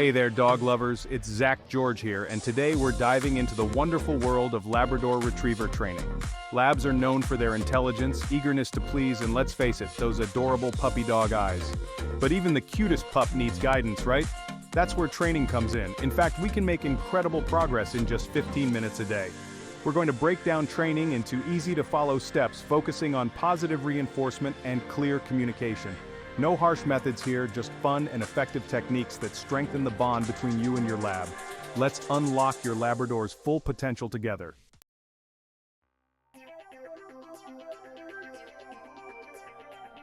Hey there, dog lovers, it's Zach George here, and today we're diving into the wonderful world of Labrador Retriever training. Labs are known for their intelligence, eagerness to please, and let's face it, those adorable puppy dog eyes. But even the cutest pup needs guidance, right? That's where training comes in. In fact, we can make incredible progress in just 15 minutes a day. We're going to break down training into easy-to-follow steps, focusing on positive reinforcement and clear communication. No harsh methods here, just fun and effective techniques that strengthen the bond between you and your lab. Let's unlock your Labrador's full potential together.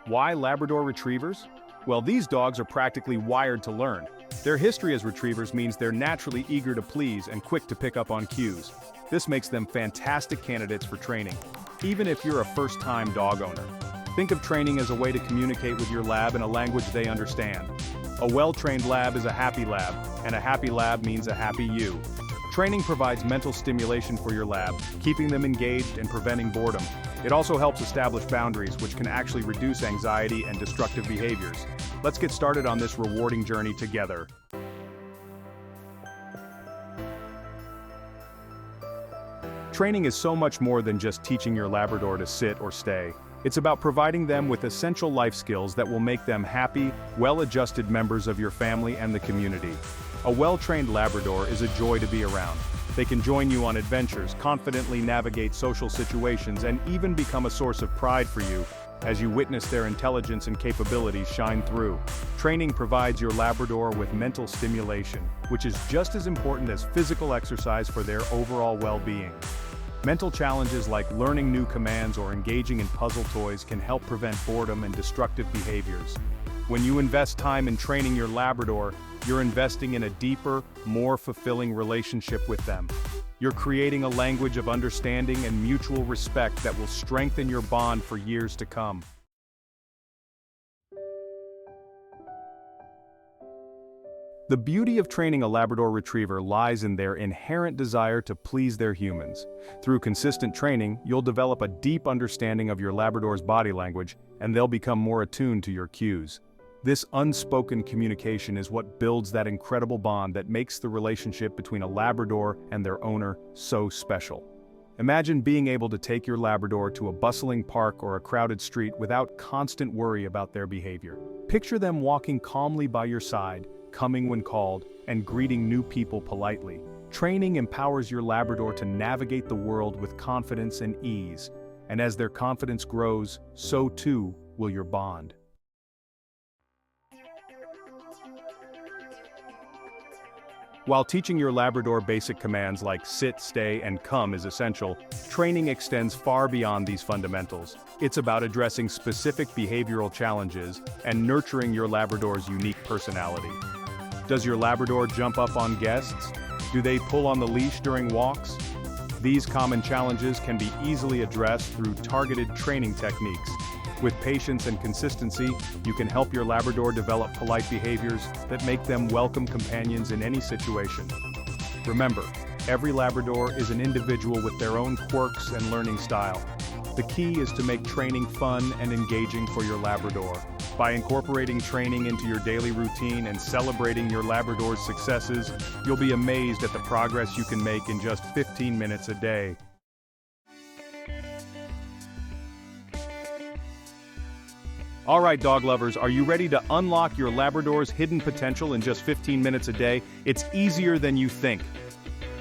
Why Labrador Retrievers? Well, these dogs are practically wired to learn. Their history as retrievers means they're naturally eager to please and quick to pick up on cues. This makes them fantastic candidates for training, even if you're a first-time dog owner. Think of training as a way to communicate with your lab in a language they understand. A well-trained lab is a happy lab, and a happy lab means a happy you. Training provides mental stimulation for your lab, keeping them engaged and preventing boredom. It also helps establish boundaries, which can actually reduce anxiety and destructive behaviors. Let's get started on this rewarding journey together. Training is so much more than just teaching your Labrador to sit or stay. It's about providing them with essential life skills that will make them happy, well-adjusted members of your family and the community. A well-trained Labrador is a joy to be around. They can join you on adventures, confidently navigate social situations, and even become a source of pride for you as you witness their intelligence and capabilities shine through. Training provides your Labrador with mental stimulation, which is just as important as physical exercise for their overall well-being. Mental challenges like learning new commands or engaging in puzzle toys can help prevent boredom and destructive behaviors. When you invest time in training your Labrador, you're investing in a deeper, more fulfilling relationship with them. You're creating a language of understanding and mutual respect that will strengthen your bond for years to come. The beauty of training a Labrador Retriever lies in their inherent desire to please their humans. Through consistent training, you'll develop a deep understanding of your Labrador's body language, and they'll become more attuned to your cues. This unspoken communication is what builds that incredible bond that makes the relationship between a Labrador and their owner so special. Imagine being able to take your Labrador to a bustling park or a crowded street without constant worry about their behavior. Picture them walking calmly by your side, coming when called, and greeting new people politely. Training empowers your Labrador to navigate the world with confidence and ease, and as their confidence grows, so too will your bond. While teaching your Labrador basic commands like sit, stay, and come is essential, training extends far beyond these fundamentals. It's about addressing specific behavioral challenges and nurturing your Labrador's unique personality. Does your Labrador jump up on guests? Do they pull on the leash during walks? These common challenges can be easily addressed through targeted training techniques. With patience and consistency, you can help your Labrador develop polite behaviors that make them welcome companions in any situation. Remember, every Labrador is an individual with their own quirks and learning style. The key is to make training fun and engaging for your Labrador. By incorporating training into your daily routine and celebrating your Labrador's successes, you'll be amazed at the progress you can make in just 15 minutes a day. All right, dog lovers, are you ready to unlock your Labrador's hidden potential in just 15 minutes a day? It's easier than you think.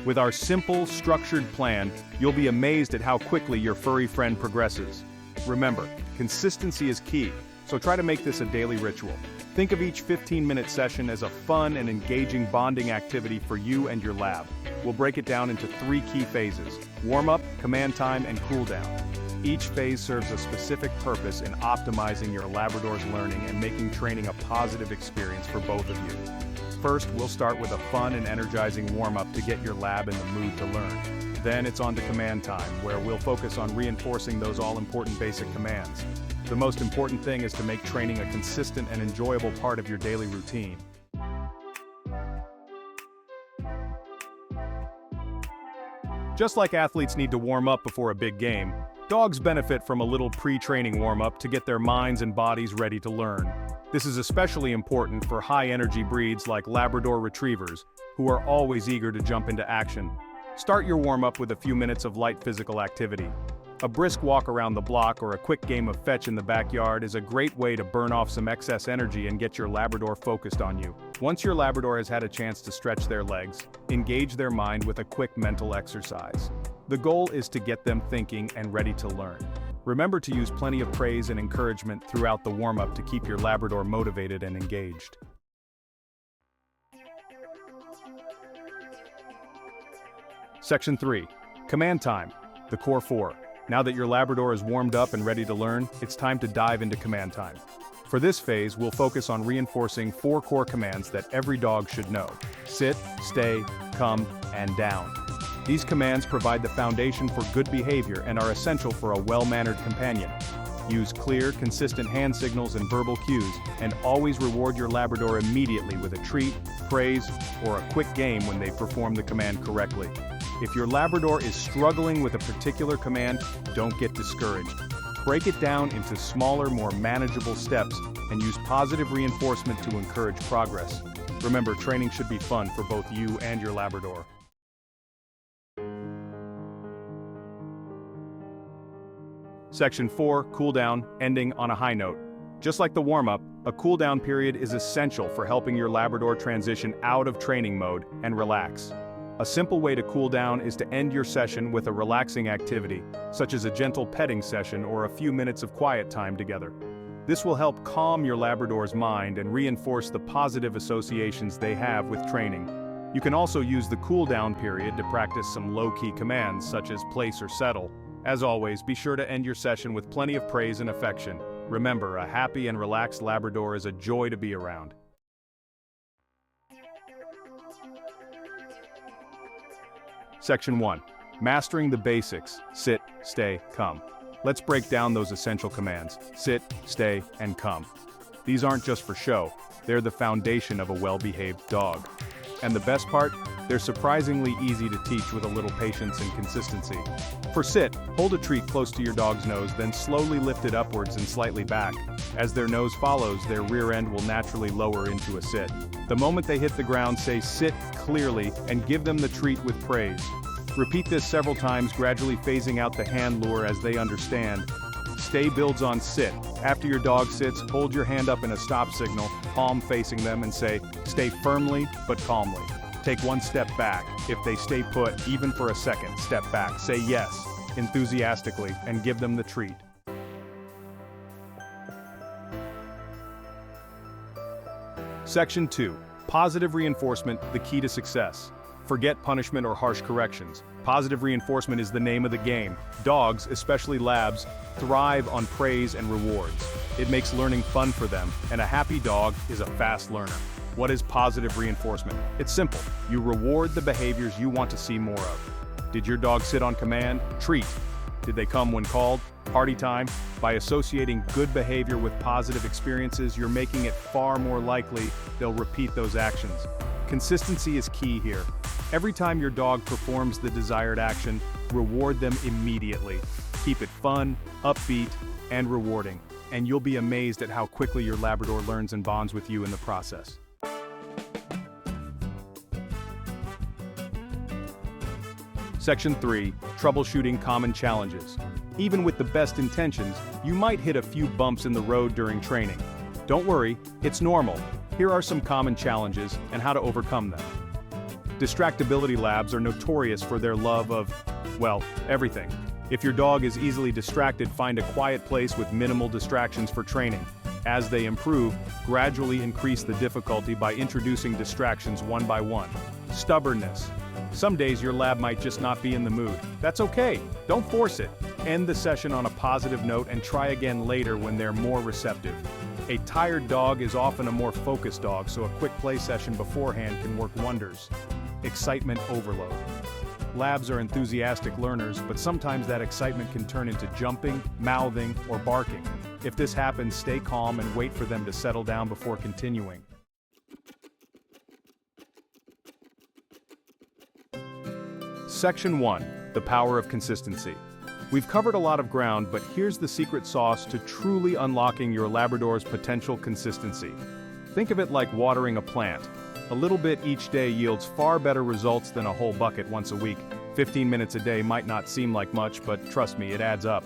With our simple, structured plan, you'll be amazed at how quickly your furry friend progresses. Remember, consistency is key, so try to make this a daily ritual. Think of each 15-minute session as a fun and engaging bonding activity for you and your lab. We'll break it down into 3 key phases: warm-up, command time, and cool-down. Each phase serves a specific purpose in optimizing your Labrador's learning and making training a positive experience for both of you. First, we'll start with a fun and energizing warm-up to get your lab in the mood to learn. Then it's on to command time, where we'll focus on reinforcing those all-important basic commands. The most important thing is to make training a consistent and enjoyable part of your daily routine. Just like athletes need to warm up before a big game, Dogs benefit from a little pre-training warm-up to get their minds and bodies ready to learn. This is especially important for high-energy breeds like Labrador Retrievers, who are always eager to jump into action. Start your warm-up with a few minutes of light physical activity. A brisk walk around the block or a quick game of fetch in the backyard is a great way to burn off some excess energy and get your Labrador focused on you. Once your Labrador has had a chance to stretch their legs, engage their mind with a quick mental exercise. The goal is to get them thinking and ready to learn. Remember to use plenty of praise and encouragement throughout the warm-up to keep your Labrador motivated and engaged. Section 3. Command time. The core 4. Now that your Labrador is warmed up and ready to learn, it's time to dive into command time. For this phase, we'll focus on reinforcing 4 core commands that every dog should know: sit, stay, come, and down. These commands provide the foundation for good behavior and are essential for a well-mannered companion. Use clear, consistent hand signals and verbal cues, and always reward your Labrador immediately with a treat, praise, or a quick game when they perform the command correctly. If your Labrador is struggling with a particular command, don't get discouraged. Break it down into smaller, more manageable steps and use positive reinforcement to encourage progress. Remember, training should be fun for both you and your Labrador. Section 4, cool down, ending on a high note. Just like the warm-up, a cool down period is essential for helping your Labrador transition out of training mode and relax. A simple way to cool down is to end your session with a relaxing activity, such as a gentle petting session or a few minutes of quiet time together. This will help calm your Labrador's mind and reinforce the positive associations they have with training. You can also use the cool down period to practice some low-key commands such as place or settle. As always, be sure to end your session with plenty of praise and affection. Remember, a happy and relaxed Labrador is a joy to be around. Section 1. Mastering the basics. Sit, stay, come. Let's break down those essential commands. Sit, stay, and come. These aren't just for show. They're the foundation of a well-behaved dog. And the best part? They're surprisingly easy to teach with a little patience and consistency. For sit, hold a treat close to your dog's nose, then slowly lift it upwards and slightly back. As their nose follows, their rear end will naturally lower into a sit. The moment they hit the ground, say sit clearly and give them the treat with praise. Repeat this several times, gradually phasing out the hand lure as they understand. Stay builds on sit. After your dog sits, hold your hand up in a stop signal, palm facing them, and say, stay firmly but calmly. Take one step back. If they stay put, even for a second, step back. Say yes, enthusiastically, and give them the treat. Section 2. Positive reinforcement, the key to success. Forget punishment or harsh corrections. Positive reinforcement is the name of the game. Dogs, especially labs, thrive on praise and rewards. It makes learning fun for them, and a happy dog is a fast learner. What is positive reinforcement? It's simple. You reward the behaviors you want to see more of. Did your dog sit on command? Treat. Did they come when called? Party time. By associating good behavior with positive experiences, you're making it far more likely they'll repeat those actions. Consistency is key here. Every time your dog performs the desired action, reward them immediately. Keep it fun, upbeat, and rewarding, and you'll be amazed at how quickly your Labrador learns and bonds with you in the process. Section 3. Troubleshooting common challenges. Even with the best intentions, you might hit a few bumps in the road during training. Don't worry, it's normal. Here are some common challenges and how to overcome them. Distractibility labs are notorious for their love of, well, everything. If your dog is easily distracted, find a quiet place with minimal distractions for training. As they improve, gradually increase the difficulty by introducing distractions one by one. Stubbornness. Some days your lab might just not be in the mood. That's okay, don't force it. End the session on a positive note and try again later when they're more receptive. A tired dog is often a more focused dog, so a quick play session beforehand can work wonders. Excitement overload. Labs are enthusiastic learners, but sometimes that excitement can turn into jumping, mouthing, or barking. If this happens, stay calm and wait for them to settle down before continuing. Section 1. The power of consistency. We've covered a lot of ground, but here's the secret sauce to truly unlocking your Labrador's potential: consistency. Think of it like watering a plant. A little bit each day yields far better results than a whole bucket once a week. 15 minutes a day might not seem like much, but trust me, it adds up.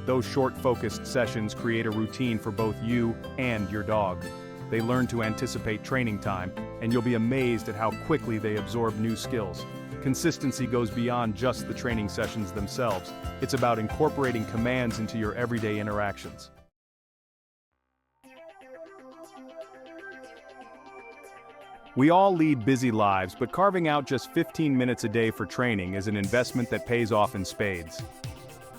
Those short, focused sessions create a routine for both you and your dog. They learn to anticipate training time, and you'll be amazed at how quickly they absorb new skills. Consistency goes beyond just the training sessions themselves. It's about incorporating commands into your everyday interactions. We all lead busy lives, but carving out just 15 minutes a day for training is an investment that pays off in spades.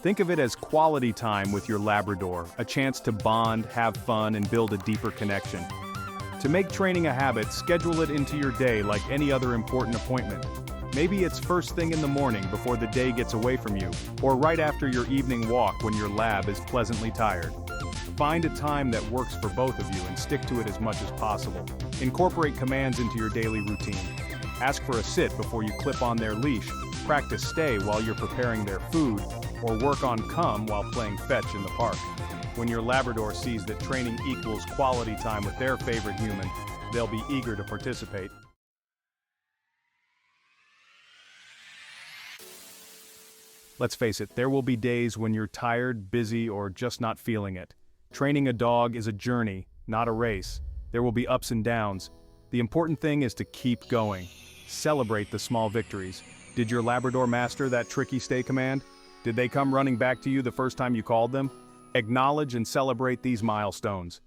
Think of it as quality time with your Labrador, a chance to bond, have fun, and build a deeper connection. To make training a habit, schedule it into your day like any other important appointment. Maybe it's first thing in the morning before the day gets away from you, or right after your evening walk when your lab is pleasantly tired. Find a time that works for both of you and stick to it as much as possible. Incorporate commands into your daily routine. Ask for a sit before you clip on their leash, practice stay while you're preparing their food, or work on come while playing fetch in the park. When your Labrador sees that training equals quality time with their favorite human, they'll be eager to participate. Let's face it, there will be days when you're tired, busy, or just not feeling it. Training a dog is a journey, not a race. There will be ups and downs. The important thing is to keep going. Celebrate the small victories. Did your Labrador master that tricky stay command? Did they come running back to you the first time you called them? Acknowledge and celebrate these milestones.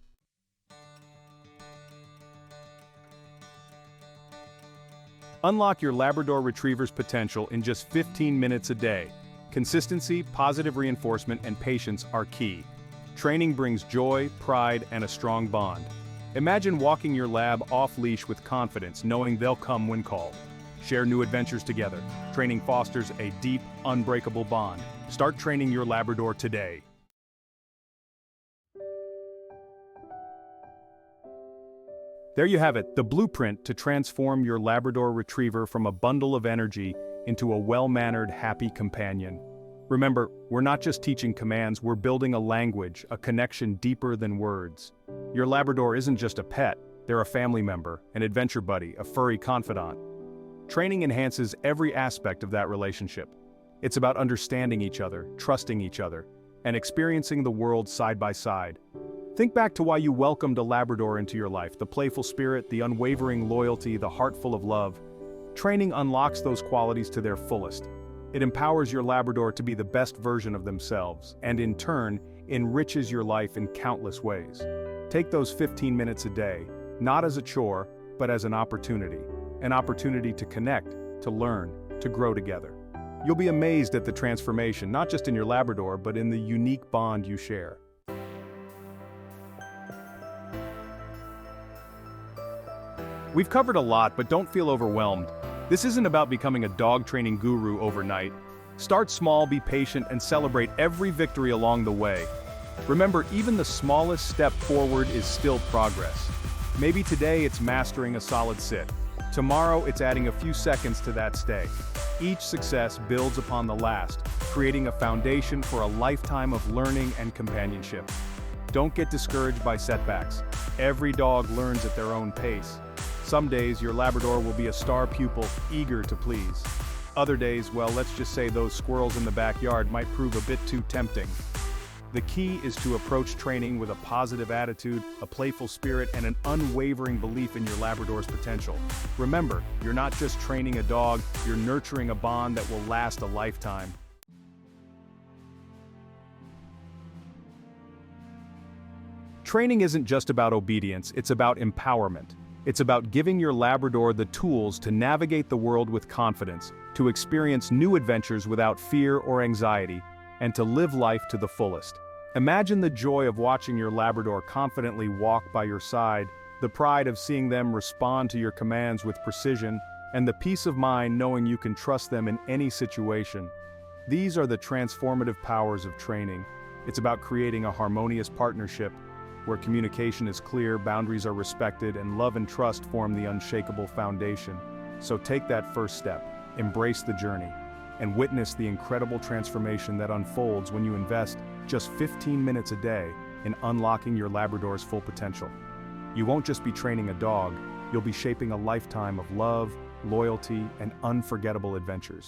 Unlock your Labrador Retriever's potential in just 15 minutes a day. Consistency, positive reinforcement, and patience are key. Training brings joy, pride, and a strong bond. Imagine walking your lab off-leash with confidence, knowing they'll come when called. Share new adventures together. Training fosters a deep, unbreakable bond. Start training your Labrador today. There you have it, the blueprint to transform your Labrador Retriever from a bundle of energy into a well-mannered, happy companion. Remember, we're not just teaching commands, we're building a language, a connection deeper than words. Your Labrador isn't just a pet, they're a family member, an adventure buddy, a furry confidant. Training enhances every aspect of that relationship. It's about understanding each other, trusting each other, and experiencing the world side by side. Think back to why you welcomed a Labrador into your life: the playful spirit, the unwavering loyalty, the heart full of love. Training unlocks those qualities to their fullest. It empowers your Labrador to be the best version of themselves, and in turn, enriches your life in countless ways. Take those 15 minutes a day, not as a chore, but as an opportunity. An opportunity to connect, to learn, to grow together. You'll be amazed at the transformation, not just in your Labrador, but in the unique bond you share. We've covered a lot, but don't feel overwhelmed. This isn't about becoming a dog training guru overnight. Start small, be patient, and celebrate every victory along the way. Remember, even the smallest step forward is still progress. Maybe today it's mastering a solid sit. Tomorrow it's adding a few seconds to that stay. Each success builds upon the last, creating a foundation for a lifetime of learning and companionship. Don't get discouraged by setbacks. Every dog learns at their own pace. Some days your Labrador will be a star pupil, eager to please. Other days, well, let's just say those squirrels in the backyard might prove a bit too tempting. The key is to approach training with a positive attitude, a playful spirit, and an unwavering belief in your Labrador's potential. Remember, you're not just training a dog, you're nurturing a bond that will last a lifetime. Training isn't just about obedience, it's about empowerment. It's about giving your Labrador the tools to navigate the world with confidence, to experience new adventures without fear or anxiety, and to live life to the fullest. Imagine the joy of watching your Labrador confidently walk by your side, the pride of seeing them respond to your commands with precision, and the peace of mind knowing you can trust them in any situation. These are the transformative powers of training. It's about creating a harmonious partnership, where communication is clear, boundaries are respected, and love and trust form the unshakable foundation. So take that first step. Embrace the journey. and witness the incredible transformation that unfolds when you invest just 15 minutes a day in unlocking your Labrador's full potential. You won't just be training a dog, you'll be shaping a lifetime of love, loyalty, and unforgettable adventures.